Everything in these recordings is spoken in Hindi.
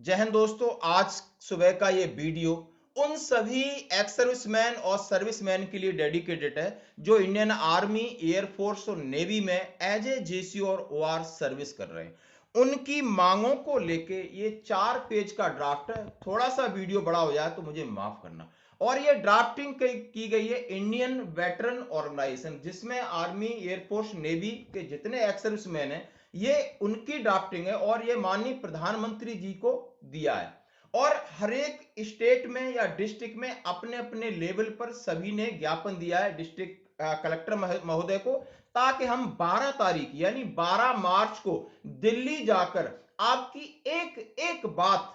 जय हिंद दोस्तों। आज सुबह का ये वीडियो उन सभी एक्स सर्विसमैन और सर्विसमैन के लिए डेडिकेटेड है जो इंडियन आर्मी, एयरफोर्स और नेवी में एज ए जेसी और ओआर सर्विस कर रहे हैं। उनकी मांगों को लेके ये 4 पेज का ड्राफ्ट है। थोड़ा सा वीडियो बड़ा हो जाए तो मुझे माफ करना। और ये ड्राफ्टिंग की गई है इंडियन वेटरन ऑर्गेनाइजेशन, जिसमें आर्मी, एयरफोर्स, नेवी के जितने एक्स सर्विसमैन हैं, ये उनकी ड्राफ्टिंग है और ये माननीय प्रधानमंत्री जी को दिया है। और हर एक स्टेट में या डिस्ट्रिक्ट में अपने अपने लेवल पर सभी ने ज्ञापन दिया है डिस्ट्रिक्ट कलेक्टर महोदय को, ताकि हम 12 तारीख यानी 12 मार्च को दिल्ली जाकर आपकी एक एक बात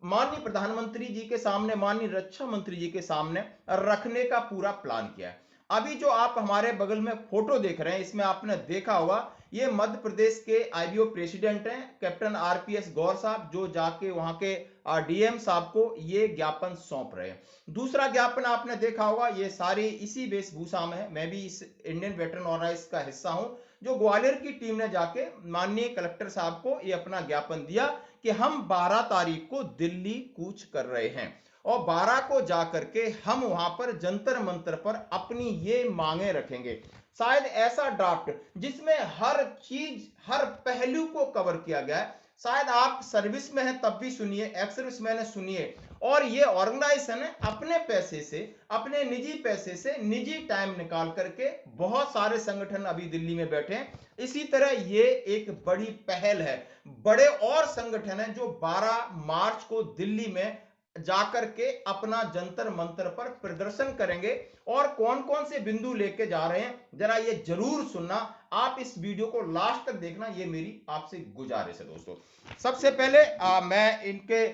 माननीय प्रधानमंत्री जी के सामने, माननीय रक्षा मंत्री जी के सामने रखने का पूरा प्लान किया है। अभी जो आप हमारे बगल में फोटो देख रहे हैं, इसमें आपने देखा होगा ये मध्य प्रदेश के आईबीओ प्रेसिडेंट हैं कैप्टन आरपीएस गौर साहब, जो जाके वहां के डीएम साहब को ये ज्ञापन सौंप रहे हैं। दूसरा ज्ञापन आपने देखा होगा, ये सारे इसी वेशभूषा में है। मैं भी इस इंडियन वेटरन ऑर्गेनाइजेशन का हिस्सा हूं, जो ग्वालियर की टीम ने जाके माननीय कलेक्टर साहब को ये अपना ज्ञापन दिया कि हम 12 तारीख को दिल्ली कूच कर रहे हैं और 12 को जाकर के हम वहां पर जंतर मंतर पर अपनी ये मांगे रखेंगे। शायद ऐसा ड्राफ्ट जिसमें हर चीज, हर पहलू को कवर किया गया है। शायद आप सर्विस में हैं तब भी सुनिए, एक्स सर्विस में है सुनिए। और ये ऑर्गेनाइजेशन है अपने पैसे से, अपने निजी पैसे से, निजी टाइम निकाल करके, बहुत सारे संगठन अभी दिल्ली में बैठे हैं। इसी तरह ये एक बड़ी पहल है। बड़े और संगठन हैं जो 12 मार्च को दिल्ली में जाकर के अपना जंतर मंतर पर प्रदर्शन करेंगे। और कौन कौन से बिंदु लेके जा रहे हैं, जरा ये जरूर सुनना। आप इस वीडियो को लास्ट तक देखना, ये मेरी आपसे गुजारिश है दोस्तों। सबसे पहले मैं इनके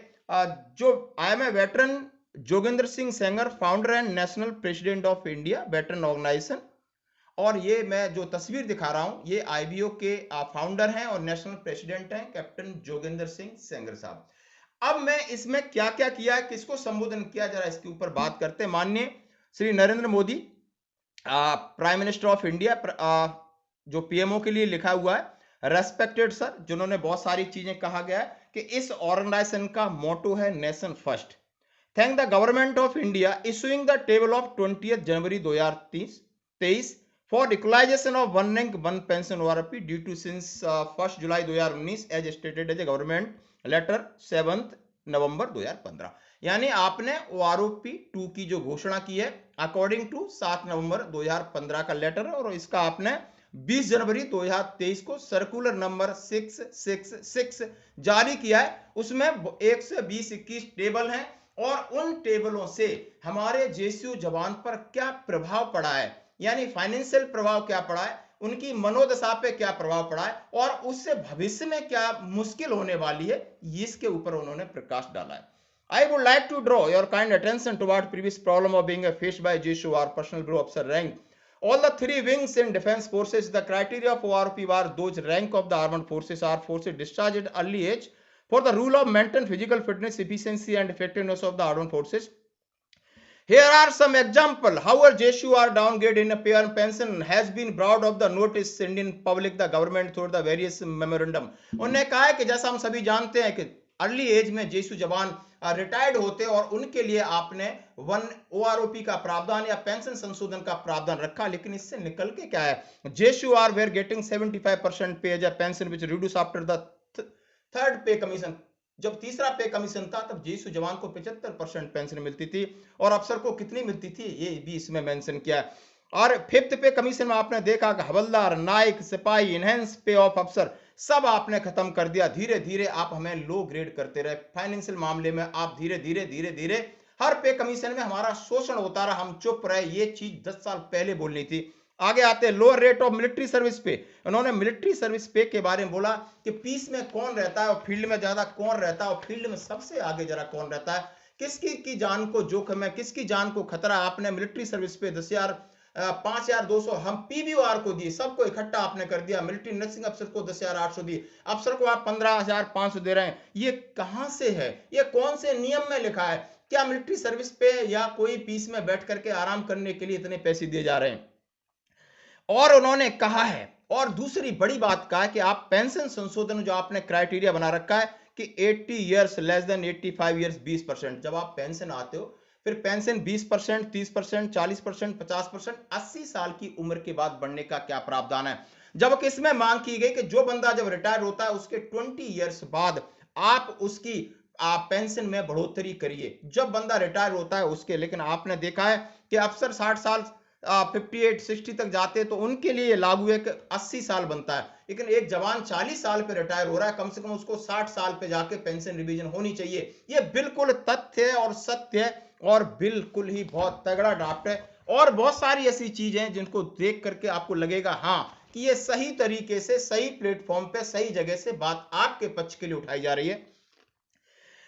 जो I am a veteran Joginder Singh Sengar, founder and national president of India veteran organisation. और ये मैं जो तस्वीर दिखा रहा हूं, ये आईबीओ के फाउंडर हैं और नेशनल प्रेसिडेंट हैं कैप्टन जोगिंदर सिंह सेंगर साहब। अब मैं इसमें क्या क्या किया है, किसको संबोधन किया, जरा इसके ऊपर बात करते हैं। माननीय Shri Narendra Modi, prime minister of India, जो पीएमओ के लिए लिखा हुआ है रेस्पेक्टेड सर, जिन्होंने बहुत सारी चीजें कहा गया है कि इस ऑर्गेनाइजेशन का मोटो है nation first. Thank the government of India issuing the table of 20 January 2023 for equalisation of one rank one pension ORP due to since 1 July 2019 as stated as a government letter 7 November 2015। यानी आपने ओआरओपी 2 की जो घोषणा की है अकॉर्डिंग टू 7 नवंबर 2015 का लेटर है, और इसका आपने 20 जनवरी 2023 को सर्कुलर नंबर 666 जारी किया है। उसमें 1 से 20-21 टेबल हैं और उन टेबलों से हमारे जेसीयू जवान पर क्या प्रभाव पड़ा है, यानी फाइनेंशियल प्रभाव क्या पड़ा है, उनकी मनोदशा पे क्या प्रभाव पड़ा है और उससे भविष्य में क्या मुश्किल होने वाली है, इसके ऊपर उन्होंने प्रकाश डाला है। I would like to draw your kind attention toward previous problem of being faced by JSU or personal bureau officer rank. All the 3 wings in defense forces, the criteria for ORP were those rank of the armed forces are forces discharged at early age for the rule of maintain physical fitness, efficiency and effectiveness of the armed forces. Here are some examples how a JSU or downgrade in a pay pension has been brought of the notice Indian public, the government through the various memorandum. उन्होंने कहा है कि जैसा हम सभी जानते हैं कि अर्ली एज में जेसू जवान रिटायर्ड होते और उनके लिए आपने वन ओआरओपी का प्रावधान या पेंशन संशोधन का प्रावधान रखा, लेकिन इससे निकल के क्या है, जेसू are where getting 75% pay as a pension which reduce after the third pay commission. जब तीसरा पे कमीशन था तब जेसू जवान को 75% पेंशन मिलती थी, और अफसर को कितनी मिलती थी ये भी इसमें मेंशन किया है। और फिफ्थ पे कमीशन में आपने देखा कि हवलदार, नायक, सिपाही, इनहेंस पे ऑफ अफसर सब आपने खत्म कर दिया। धीरे धीरे आप हमें लो ग्रेड करते रहे, फाइनेंशियल मामले में आप धीरे धीरे हर पे कमीशन में हमारा शोषण होता रहा, हम चुप रहे। ये चीज 10 साल पहले बोलनी थी। आगे आते हैं lower rate of military service पे। उन्होंने मिलिट्री सर्विस पे के बारे में बोला कि पीस में कौन रहता है और फील्ड में ज्यादा कौन रहता है, और फील्ड में सबसे आगे जरा कौन रहता है, किसकी की जान को जोखिम है, किसकी जान को खतरा। आपने मिलिट्री सर्विस पे 10,000 5,200 हम पीबीओआर को दिए, सबको इकट्ठा आपने कर दिया। मिलिट्री नर्सिंग अफसर को 10,800 दिए, अफसर को आप 15,500 दे रहे हैं। ये कहां से है, ये कौन से नियम में लिखा है? क्या मिलिट्री सर्विस पे या कोई पीस में बैठ करके आराम करने के लिए इतने पैसे दिए जा रहे हैं? और उन्होंने कहा है, और दूसरी बड़ी बात कहा है कि आप पेंशन संशोधन जो आपने क्राइटेरिया बना रखा है कि 80 ईयर्स लेस देन 85 ईयर्स 20%। जब आप पेंशन आते हो फिर पेंशन 20%, 30%, 40%, 50%, 80 साल की उम्र के बाद बढ़ने का क्या प्रावधान है। जब इसमें मांग की गई कि जो बंदा जब रिटायर होता है उसके 20 ईयर्स बाद आप उसकी पेंशन में बढ़ोतरी करिए। जब बंदा रिटायर होता है उसके, लेकिन आपने देखा है कि अफसर 60 साल 58 60 तक जाते हैं तो उनके लिए लागू है कि 80 साल बनता है, लेकिन एक जवान 40 साल पे रिटायर हो रहा है, कम से कम उसको 60 साल पे जाके पेंशन रिवीजन होनी चाहिए। ये बिल्कुल तथ्य है और सत्य है और बिल्कुल ही बहुत तगड़ा ड्राफ्ट है। और बहुत सारी ऐसी चीजें हैं जिनको देख करके आपको लगेगा हाँ कि ये सही तरीके से सही प्लेटफॉर्म पे सही जगह से बात आपके पक्ष के लिए उठाई जा रही है।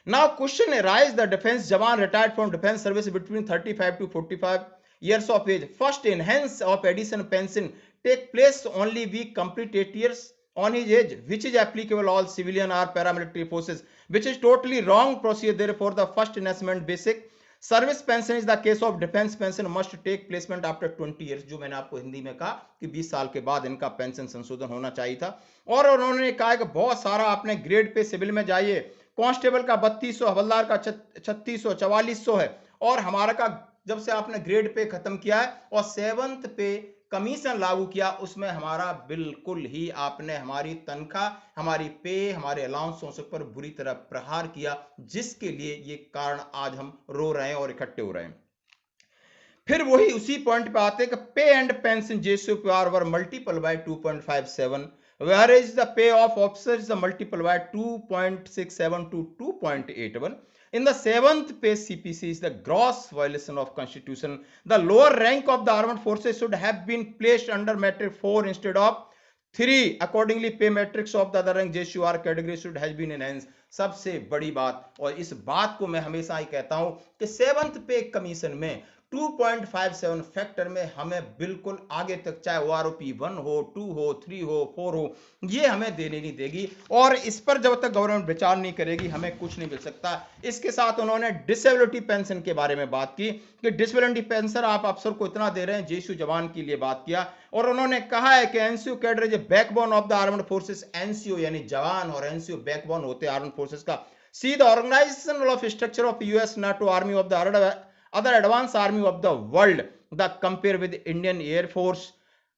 Now question arise, the defense jawan retired from defense service between 35 to 45 years of age. First enhance of addition pension take place only we complete 8 years on his age, which is applicable all civilian or paramilitary forces, which is totally wrong procedure. Therefore, the first enhancement basic service pension is the case of defence pension must take placement after 20 years, जो मैंने आपको हिंदी में कहा कि 20 साल के बाद इनका पेंशन संशोधन होना चाहिए था। और उन्होंने कहा कि बहुत सारा आपने ग्रेड पे सिविल में जाइए, कांस्टेबल का 3200, हवलदार का 3600, 4400 है, और हमारा का जब से आपने ग्रेड पे खत्म किया है और 7th पे कमीशन लागू किया, उसमें हमारा बिल्कुल ही आपने हमारी तनख्वाह, हमारी पे, हमारे अलाउंसों पर बुरी तरह प्रहार किया, जिसके लिए ये कारण आज हम रो रहे हैं और इकट्ठे हो रहे हैं। फिर वही उसी पॉइंट पे आते हैं कि पे एंड पेंशन जेसीओपीआर वर multiple by 2.57, whereas the pay of officers is multiplied by 2.67 to 2.81. In the 7th pay CPC is the gross violation of constitution. The lower rank of the armed forces should have been placed under matrix 4 instead of 3. Accordingly, pay matrix of the other rank JCR category should have been enhanced. सबसे बड़ी बात, और इस बात को मैं हमेशा ही कहता हूं कि 7th पे कमीशन में 2.57 फैक्टर में हमें बिल्कुल आगे तक, चाहे OROP 1 हो, 2 हो, 3 हो, 4 हो, ये हमें देने नहीं देगी, और इस पर जब तक गवर्नमेंट विचार नहीं करेगी हमें कुछ नहीं मिल सकता। इसके साथ उन्होंने डिसेबिलिटी पेंशन के बारे में बात की कि डिसेबिलिटी पेंशन आप अफसर को इतना दे रहे हैं, जेसीयू जवान के लिए बात किया, और उन्होंने कहा है कि NCU cadre is backbone of the armed forces. NCU यानी जवान और एनसीयू बैकबोन होते हैं आर्म्ड फोर्सेस का। See the organisation of structure of US NATO army of the other advanced army of the world, the compare with Indian Air Force,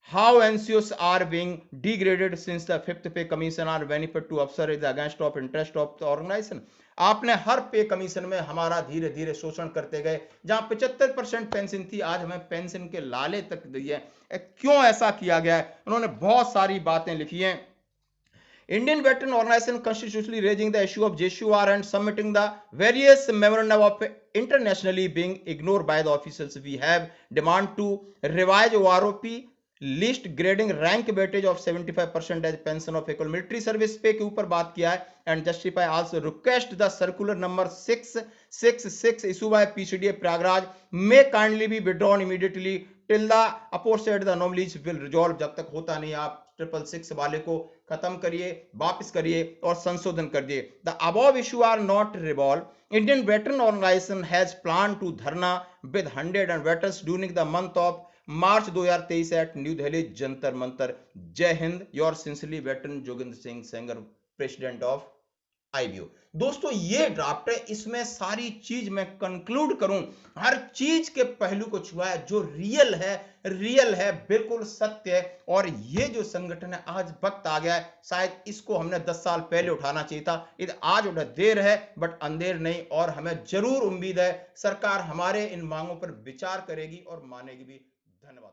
how NCOs are being degraded since the 5th pay commission are benefit to officer is against of interest of the organization. आपने हर पे कमीशन में हमारा धीरे धीरे शोषण करते गए, जहां 75% पेंशन थी आज हमें पेंशन के लाले तक दी है। क्यों ऐसा किया गया है, उन्होंने बहुत सारी बातें लिखी हैं। Indian Veteran Organization constitutionally raising the issue of JCUR and submitting the various memorandum of internationally being ignored by the officials. We have demand to revise OROP list grading rank weightage of 75% age pension of equal military service पे के ऊपर बात किया है, and justify also request the circular number 666 issue bye PCDA Prayagraj may kindly be withdrawn immediately till the opposite the anomalies will resolve. जब तक होता नहीं आप 666 वाले को खत्म करिए, वापस करिए और संशोधन कर दिए। The above issue are not रिवॉल्व। Indian veteran organisation has plan to dharna with 100 and veterans during the month of March 2023 at New Delhi Jantar Mantar. Jai Hind, your sincerely veteran Joginder Singh Sengar, president of IBO. दोस्तों ये ड्राफ्ट है, इसमें सारी चीज मैं कंक्लूड करूं, हर चीज के पहलू को छुआ है, जो रियल है, बिल्कुल सत्य है। और ये जो संगठन है आज वक्त आ गया है, शायद इसको हमने 10 साल पहले उठाना चाहिए था। ये आज उठा, देर है बट अंधेर नहीं, और हमें जरूर उम्मीद है सरकार हमारे इन मांगों पर विचार करेगी और मानेगी भी। धन्यवाद।